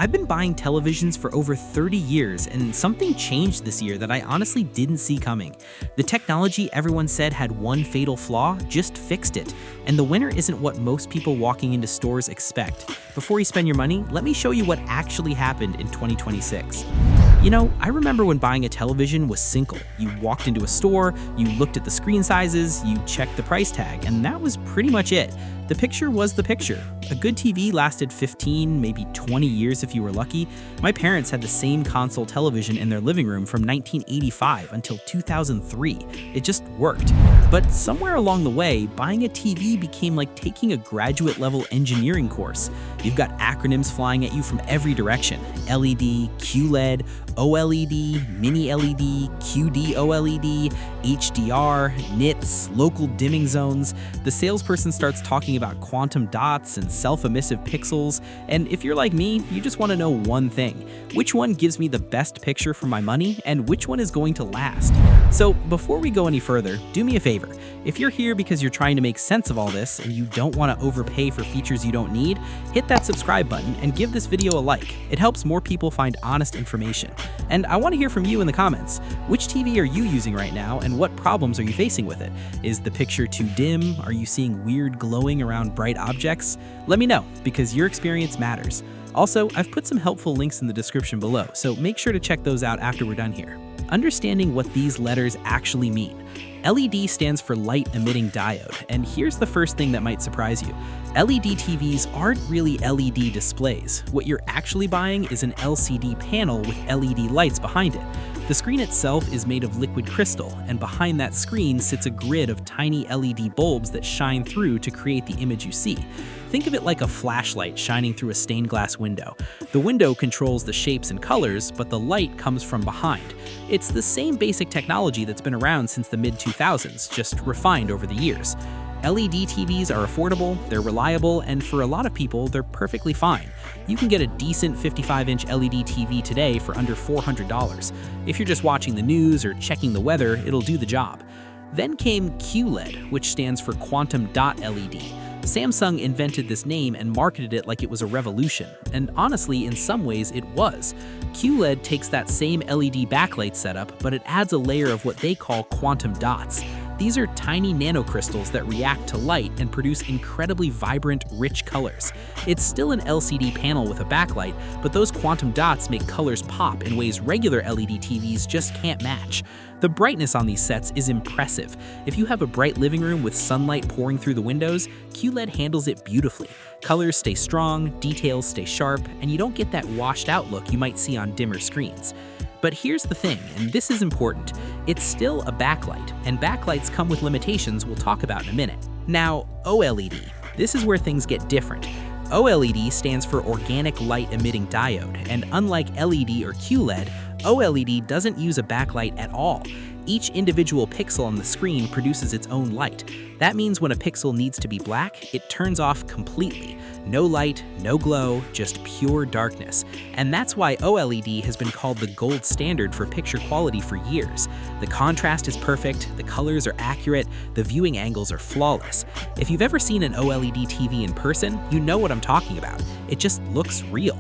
I've been buying televisions for over 30 years, and something changed this year that I honestly didn't see coming. The technology everyone said had one fatal flaw just fixed it, and the winner isn't what most people walking into stores expect. Before you spend your money, let me show you what actually happened in 2026. You know, I remember when buying a television was simple. You walked into a store, you looked at the screen sizes, you checked the price tag, and that was pretty much it. The picture was the picture. A good TV lasted 15, maybe 20 years if you were lucky. My parents had the same console television in their living room from 1985 until 2003. It just worked. But somewhere along the way, buying a TV became like taking a graduate level engineering course. You've got acronyms flying at you from every direction: LED, QLED, OLED, Mini LED, QD OLED, HDR, nits, local dimming zones. The salesperson starts talking about quantum dots and self-emissive pixels, and if you're like me, you just want to know one thing: which one gives me the best picture for my money and which one is going to last? So before we go any further, do me a favor. If you're here because you're trying to make sense of all this and you don't want to overpay for features you don't need, hit that subscribe button and give this video a like. It helps more people find honest information. And I want to hear from you in the comments. Which TV are you using right now, and what problems are you facing with it? Is the picture too dim? Are you seeing weird glowing around bright objects? Let me know, because your experience matters. Also, I've put some helpful links in the description below, so make sure to check those out after we're done here. Understanding what these letters actually mean. LED stands for light emitting diode, and here's the first thing that might surprise you. LED TVs aren't really LED displays. What you're actually buying is an LCD panel with LED lights behind it. The screen itself is made of liquid crystal, and behind that screen sits a grid of tiny LED bulbs that shine through to create the image you see. Think of it like a flashlight shining through a stained glass window. The window controls the shapes and colors, but the light comes from behind. It's the same basic technology that's been around since the mid-2000s, just refined over the years. LED TVs are affordable, they're reliable, and for a lot of people, they're perfectly fine. You can get a decent 55-inch LED TV today for under $400. If you're just watching the news or checking the weather, it'll do the job. Then came QLED, which stands for Quantum Dot LED. Samsung invented this name and marketed it like it was a revolution, and honestly, in some ways, it was. QLED takes that same LED backlight setup, but it adds a layer of what they call quantum dots. These are tiny nanocrystals that react to light and produce incredibly vibrant, rich colors. It's still an LCD panel with a backlight, but those quantum dots make colors pop in ways regular LED TVs just can't match. The brightness on these sets is impressive. If you have a bright living room with sunlight pouring through the windows, QLED handles it beautifully. Colors stay strong, details stay sharp, and you don't get that washed out look you might see on dimmer screens. But here's the thing, and this is important: it's still a backlight, and backlights come with limitations we'll talk about in a minute. Now, OLED. This is where things get different. OLED stands for Organic Light Emitting Diode, and unlike LED or QLED, OLED doesn't use a backlight at all. Each individual pixel on the screen produces its own light. That means when a pixel needs to be black, it turns off completely. No light, no glow, just pure darkness. And that's why OLED has been called the gold standard for picture quality for years. The contrast is perfect, the colors are accurate, the viewing angles are flawless. If you've ever seen an OLED TV in person, you know what I'm talking about. It just looks real.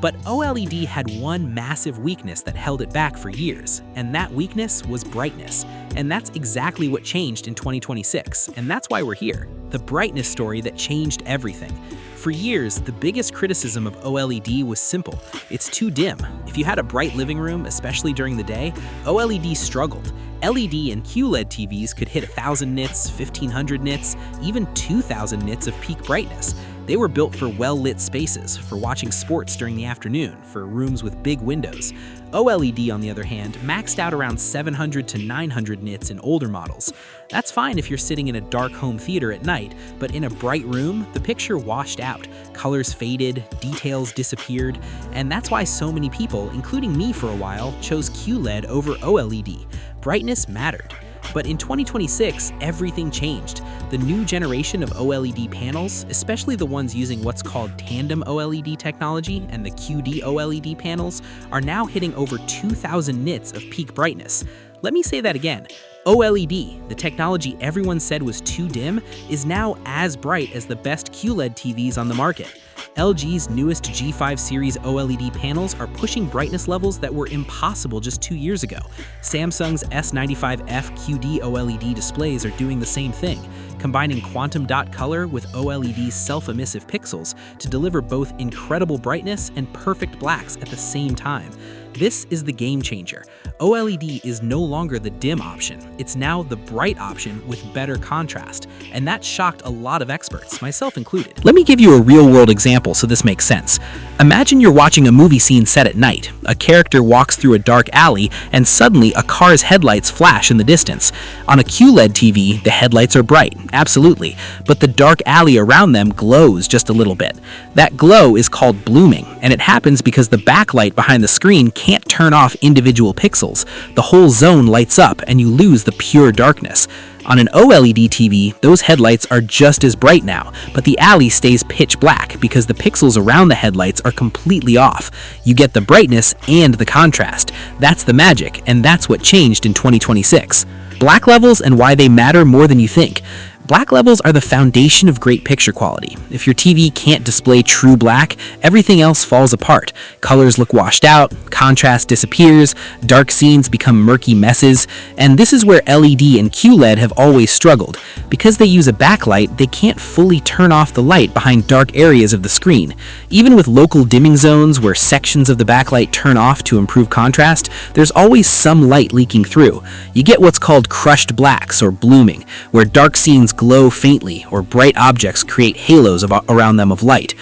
But OLED had one massive weakness that held it back for years, and that weakness was brightness. And that's exactly what changed in 2026, and that's why we're here. The brightness story that changed everything. For years, the biggest criticism of OLED was simple: it's too dim. If you had a bright living room, especially during the day, OLED struggled. LED and QLED TVs could hit 1,000 nits, 1,500 nits, even 2,000 nits of peak brightness. They were built for well-lit spaces, for watching sports during the afternoon, for rooms with big windows. OLED, on the other hand, maxed out around 700 to 900 nits in older models. That's fine if you're sitting in a dark home theater at night, but in a bright room, the picture washed out. Colors faded, details disappeared, and that's why so many people, including me for a while, chose QLED over OLED. Brightness mattered. But in 2026, everything changed. The new generation of OLED panels, especially the ones using what's called tandem OLED technology and the QD OLED panels, are now hitting over 2,000 nits of peak brightness. Let me say that again. OLED, the technology everyone said was too dim, is now as bright as the best QLED TVs on the market. LG's newest G5 series OLED panels are pushing brightness levels that were impossible just 2 years ago. Samsung's S95F QD OLED displays are doing the same thing, combining quantum dot color with OLED's self-emissive pixels to deliver both incredible brightness and perfect blacks at the same time. This is the game changer. OLED is no longer the dim option. It's now the bright option with better contrast, and that shocked a lot of experts, myself included. Let me give you a real-world example so this makes sense. Imagine you're watching a movie scene set at night. A character walks through a dark alley, and suddenly a car's headlights flash in the distance. On a QLED TV, the headlights are bright, absolutely, but the dark alley around them glows just a little bit. That glow is called blooming, and it happens because the backlight behind the screen can't turn off individual pixels. The whole zone lights up and you lose the pure darkness. On an OLED TV, those headlights are just as bright now, but the alley stays pitch black because the pixels around the headlights are completely off. You get the brightness and the contrast. That's the magic, and that's what changed in 2026. Black levels and why they matter more than you think. Black levels are the foundation of great picture quality. If your TV can't display true black, everything else falls apart. Colors look washed out, contrast disappears, dark scenes become murky messes, and this is where LED and QLED have always struggled. Because they use a backlight, they can't fully turn off the light behind dark areas of the screen. Even with local dimming zones where sections of the backlight turn off to improve contrast, there's always some light leaking through. You get what's called crushed blacks or blooming, where dark scenes glow faintly or bright objects create halos around them of light.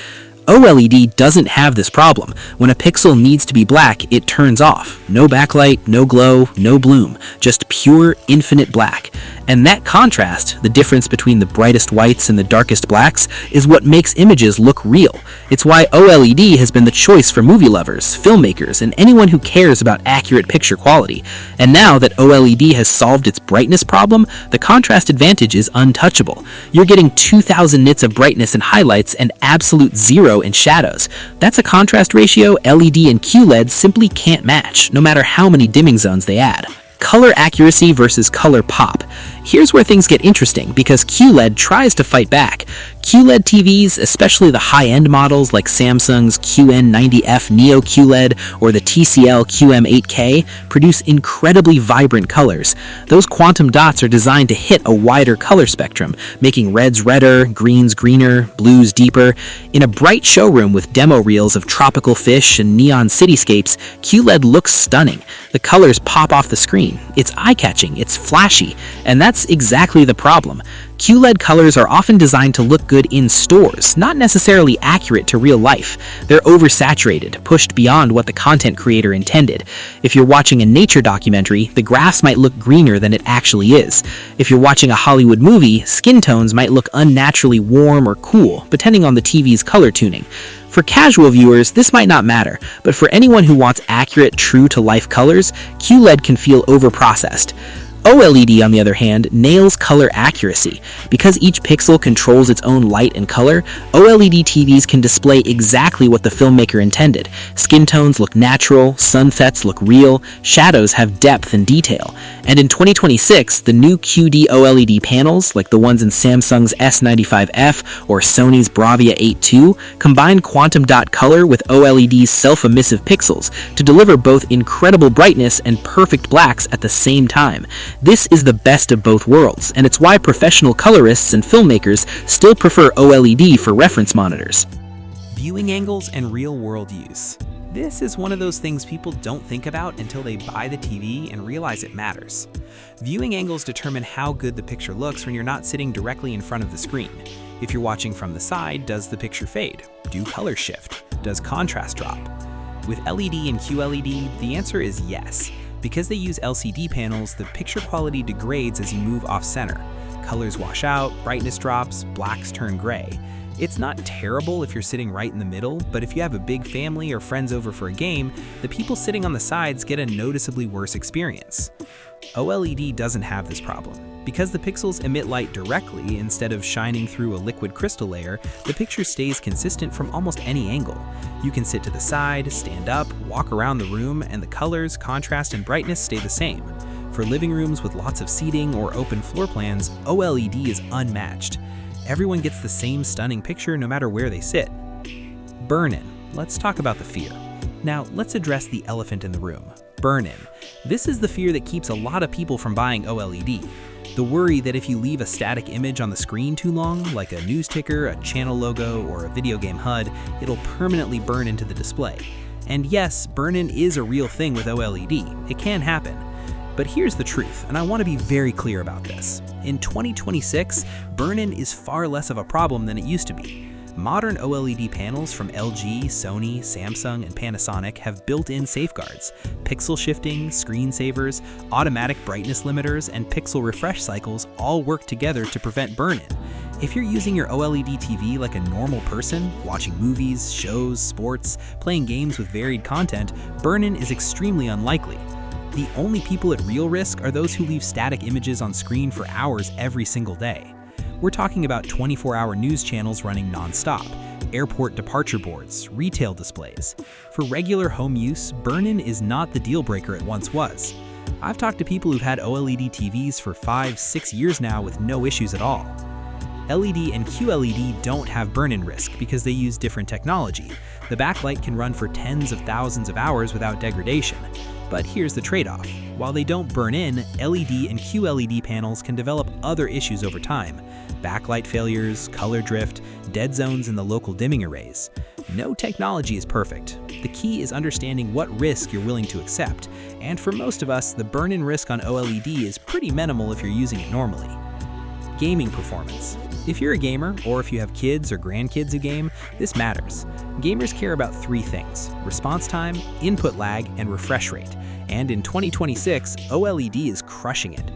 OLED doesn't have this problem. When a pixel needs to be black, it turns off. No backlight, no glow, no bloom, just pure infinite black. And that contrast, the difference between the brightest whites and the darkest blacks, is what makes images look real. It's why OLED has been the choice for movie lovers, filmmakers, and anyone who cares about accurate picture quality. And now that OLED has solved its brightness problem, the contrast advantage is untouchable. You're getting 2000 nits of brightness in highlights and absolute zero in shadows. That's a contrast ratio LED and QLED simply can't match, no matter how many dimming zones they add. Color accuracy versus color pop. Here's where things get interesting because QLED tries to fight back. QLED TVs, especially the high-end models like Samsung's QN90F Neo QLED or the TCL QM8K, produce incredibly vibrant colors. Those quantum dots are designed to hit a wider color spectrum, making reds redder, greens greener, blues deeper. In a bright showroom with demo reels of tropical fish and neon cityscapes, QLED looks stunning. The colors pop off the screen. It's eye-catching, it's flashy, and that's exactly the problem. QLED colors are often designed to look good in stores, not necessarily accurate to real life. They're oversaturated, pushed beyond what the content creator intended. If you're watching a nature documentary, the grass might look greener than it actually is. If you're watching a Hollywood movie, skin tones might look unnaturally warm or cool, depending on the TV's color tuning. For casual viewers, this might not matter, but for anyone who wants accurate, true-to-life colors, QLED can feel overprocessed. OLED, on the other hand, nails color accuracy. Because each pixel controls its own light and color, OLED TVs can display exactly what the filmmaker intended. Skin tones look natural, sunsets look real, shadows have depth and detail. And in 2026, the new QD OLED panels, like the ones in Samsung's S95F or Sony's Bravia 8 II, combine quantum dot color with OLED's self-emissive pixels to deliver both incredible brightness and perfect blacks at the same time. This is the best of both worlds, and it's why professional colorists and filmmakers still prefer OLED for reference monitors. Viewing angles and real-world use. This is one of those things people don't think about until they buy the TV and realize it matters. Viewing angles determine how good the picture looks when you're not sitting directly in front of the screen. If you're watching from the side, does the picture fade? Do color shift? Does contrast drop? With LED and QLED, the answer is yes. Because they use LCD panels, the picture quality degrades as you move off-center. Colors wash out, brightness drops, blacks turn gray. It's not terrible if you're sitting right in the middle, but if you have a big family or friends over for a game, the people sitting on the sides get a noticeably worse experience. OLED doesn't have this problem. Because the pixels emit light directly instead of shining through a liquid crystal layer, the picture stays consistent from almost any angle. You can sit to the side, stand up, walk around the room, and the colors, contrast, and brightness stay the same. For living rooms with lots of seating or open floor plans, OLED is unmatched. Everyone gets the same stunning picture no matter where they sit. Burn-in. Let's talk about the fear. Now, let's address the elephant in the room. Burn-in. This is the fear that keeps a lot of people from buying OLED. The worry that if you leave a static image on the screen too long, like a news ticker, a channel logo, or a video game HUD, it'll permanently burn into the display. And yes, burn-in is a real thing with OLED. It can happen. But here's the truth, and I want to be very clear about this. In 2026, burn-in is far less of a problem than it used to be. Modern OLED panels from LG, Sony, Samsung, and Panasonic have built-in safeguards. Pixel shifting, screensavers, automatic brightness limiters, and pixel refresh cycles all work together to prevent burn-in. If you're using your OLED TV like a normal person, watching movies, shows, sports, playing games with varied content, burn-in is extremely unlikely. The only people at real risk are those who leave static images on screen for hours every single day. We're talking about 24-hour news channels running non-stop, airport departure boards, retail displays. For regular home use, burn-in is not the deal breaker it once was. I've talked to people who've had OLED TVs for 5-6 years now with no issues at all. LED and QLED don't have burn-in risk because they use different technology. The backlight can run for tens of thousands of hours without degradation. But here's the trade-off. While they don't burn in, LED and QLED panels can develop other issues over time. Backlight failures, color drift, dead zones in the local dimming arrays. No technology is perfect. The key is understanding what risk you're willing to accept. And for most of us, the burn-in risk on OLED is pretty minimal if you're using it normally. Gaming performance. If you're a gamer, or if you have kids or grandkids who game, this matters. Gamers care about three things: response time, input lag, and refresh rate. And in 2026, OLED is crushing it.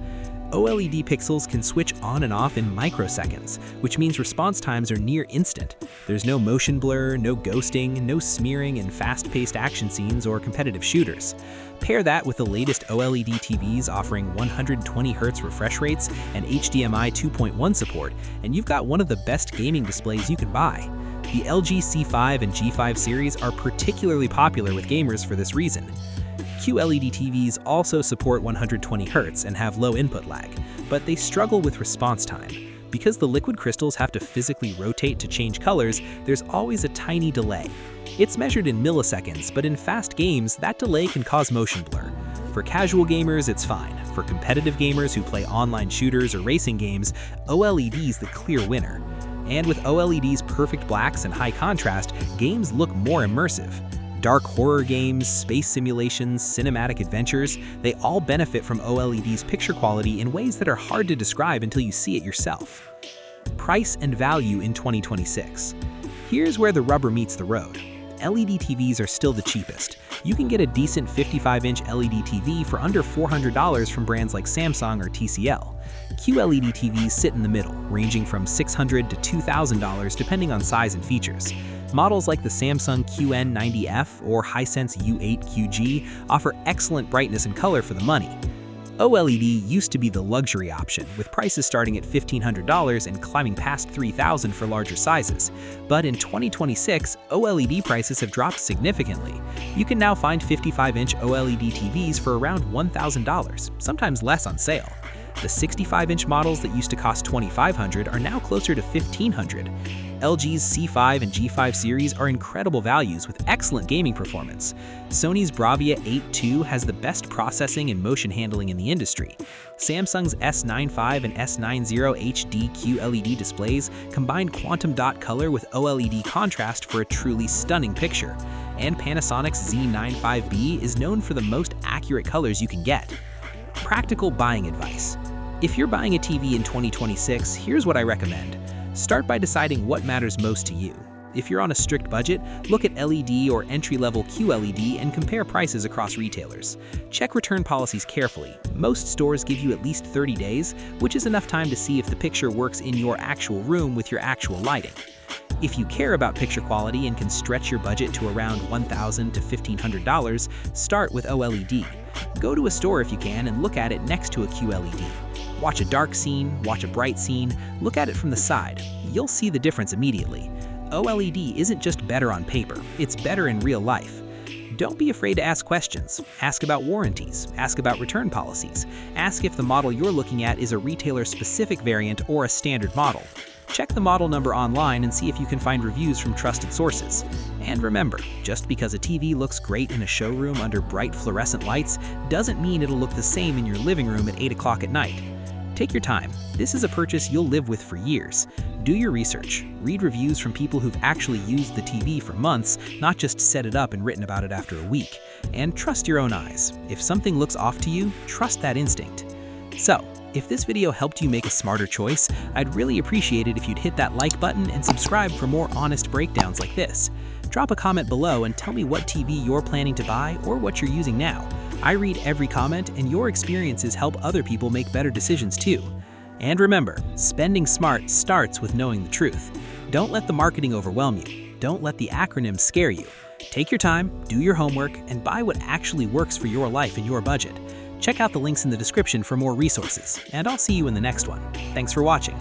OLED pixels can switch on and off in microseconds, which means response times are near instant. There's no motion blur, no ghosting, no smearing in fast-paced action scenes or competitive shooters. Pair that with the latest OLED TVs offering 120Hz refresh rates and HDMI 2.1 support, and you've got one of the best gaming displays you can buy. The LG C5 and G5 series are particularly popular with gamers for this reason. QLED TVs also support 120Hz and have low input lag, but they struggle with response time. Because the liquid crystals have to physically rotate to change colors, there's always a tiny delay. It's measured in milliseconds, but in fast games, that delay can cause motion blur. For casual gamers, it's fine. For competitive gamers who play online shooters or racing games, OLED's the clear winner. And with OLED's perfect blacks and high contrast, games look more immersive. Dark horror games, space simulations, cinematic adventures, they all benefit from OLED's picture quality in ways that are hard to describe until you see it yourself. Price and value in 2026. Here's where the rubber meets the road. LED TVs are still the cheapest. You can get a decent 55-inch LED TV for under $400 from brands like Samsung or TCL. QLED TVs sit in the middle, ranging from $600 to $2,000 depending on size and features. Models like the Samsung QN90F or Hisense U8QG offer excellent brightness and color for the money. OLED used to be the luxury option, with prices starting at $1,500 and climbing past $3,000 for larger sizes. But in 2026, OLED prices have dropped significantly. You can now find 55-inch OLED TVs for around $1,000, sometimes less on sale. The 65-inch models that used to cost $2,500 are now closer to $1,500. LG's C5 and G5 series are incredible values with excellent gaming performance. Sony's Bravia 8 II has the best processing and motion handling in the industry. Samsung's S95 and S90 HD QLED displays combine quantum dot color with OLED contrast for a truly stunning picture. And Panasonic's Z95B is known for the most accurate colors you can get. Practical buying advice. If you're buying a TV in 2026, here's what I recommend. Start by deciding what matters most to you. If you're on a strict budget, look at LED or entry-level QLED and compare prices across retailers. Check return policies carefully. Most stores give you at least 30 days, which is enough time to see if the picture works in your actual room with your actual lighting. If you care about picture quality and can stretch your budget to around $1,000 to $1,500, start with OLED. Go to a store if you can and look at it next to a QLED. Watch a dark scene, watch a bright scene, look at it from the side. You'll see the difference immediately. OLED isn't just better on paper, it's better in real life. Don't be afraid to ask questions. Ask about warranties, ask about return policies, ask if the model you're looking at is a retailer-specific variant or a standard model. Check the model number online and see if you can find reviews from trusted sources. And remember, just because a TV looks great in a showroom under bright fluorescent lights doesn't mean it'll look the same in your living room at 8 o'clock at night. Take your time. This is a purchase you'll live with for years. Do your research. Read reviews from people who've actually used the TV for months, not just set it up and written about it after a week. And trust your own eyes. If something looks off to you, trust that instinct. So, if this video helped you make a smarter choice, I'd really appreciate it if you'd hit that like button and subscribe for more honest breakdowns like this. Drop a comment below and tell me what TV you're planning to buy or what you're using now. I read every comment, and your experiences help other people make better decisions too. And remember, spending smart starts with knowing the truth. Don't let the marketing overwhelm you. Don't let the acronyms scare you. Take your time, do your homework, and buy what actually works for your life and your budget. Check out the links in the description for more resources, and I'll see you in the next one. Thanks for watching.